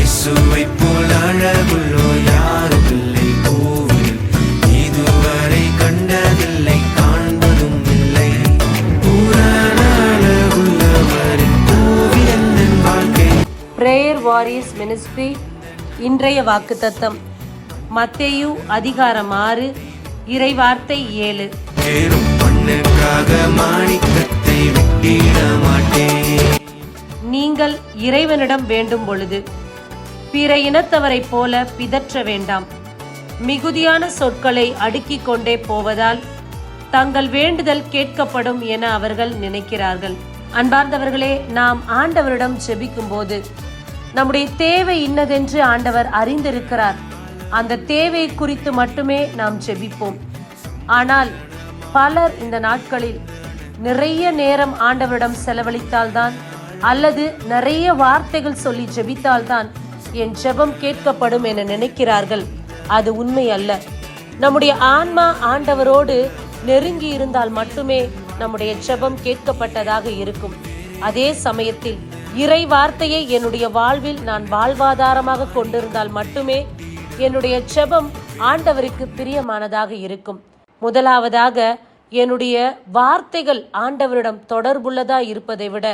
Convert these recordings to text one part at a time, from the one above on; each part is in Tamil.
இயேசுவை போல் அழகுள்ளோ யாரும் இல்லை பூவில், இதுவரை கண்டதில்லை காண்பதும் இல்லை. பூரண அழகுள்ளவரின் பூவில் என் வாழ்க்கை. பிரேயர் வாரியர்ஸ் மினிஸ்ட்ரி இன்றைய வாக்குத்தத்தம் மத்தேயு அதிகாரம் 6 இறைவார்த்தை 7. பேரும் பண்ணுக்காக மாணிக்கத்தை விட்டிட மாட்டேன். நீங்கள் இறைவனிடம் வேண்டும் பொழுது பிற இனத்தவரைப் போல பிதற்ற வேண்டாம். மிகுதியான சொற்களை அடுக்கிக் கொண்டே போவதால் தங்கள் வேண்டுதல் கேட்கப்படும் என அவர்கள் நினைக்கிறார்கள். அன்பார்ந்தவர்களே, நாம் ஆண்டவரிடம் ஜெபிக்கும் போது நம்முடைய தேவை இன்னதென்று ஆண்டவர் அறிந்திருக்கிறார். அந்த தேவை குறித்து மட்டுமே நாம் ஜெபிப்போம். ஆனால் பலர் இந்த நாட்களில் நிறைய நேரம் ஆண்டவரிடம் செலவழித்தால்தான் அல்லது நிறைய வார்த்தைகள் சொல்லி ஜெபித்தால்தான் என் ஜெபம் கேட்கப்படும் என நினைக்கிறார்கள். அது உண்மை அல்ல. நம்முடைய ஆன்மா ஆண்டவரோடு நெருங்கி இருந்தால் மட்டுமே நம்முடைய ஜெபம் கேட்கப்பட்டதாக இருக்கும். அதே சமயத்தில் இறை வார்த்தையை என்னுடைய வாழ்வில் நான் வாழ்வாதாரமாக கொண்டிருந்தால் மட்டுமே என்னுடைய ஜெபம் ஆண்டவருக்கு பிரியமானதாக இருக்கும். முதலாவதாக என்னுடைய வார்த்தைகள் ஆண்டவரிடம் தொடர்புள்ளதா இருப்பதை விட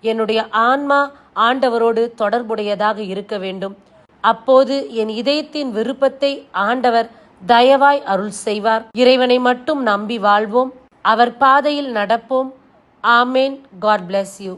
என்னுடைய ஆன்மா ஆண்டவரோடு தொடர்புடையதாக இருக்க வேண்டும். அப்போது என் இதயத்தின் விருப்பத்தை ஆண்டவர் தயவாய் அருள் செய்வார். இறைவனை மட்டும் நம்பி வாழ்வோம். அவர் பாதையில் நடப்போம். ஆமேன். God bless you.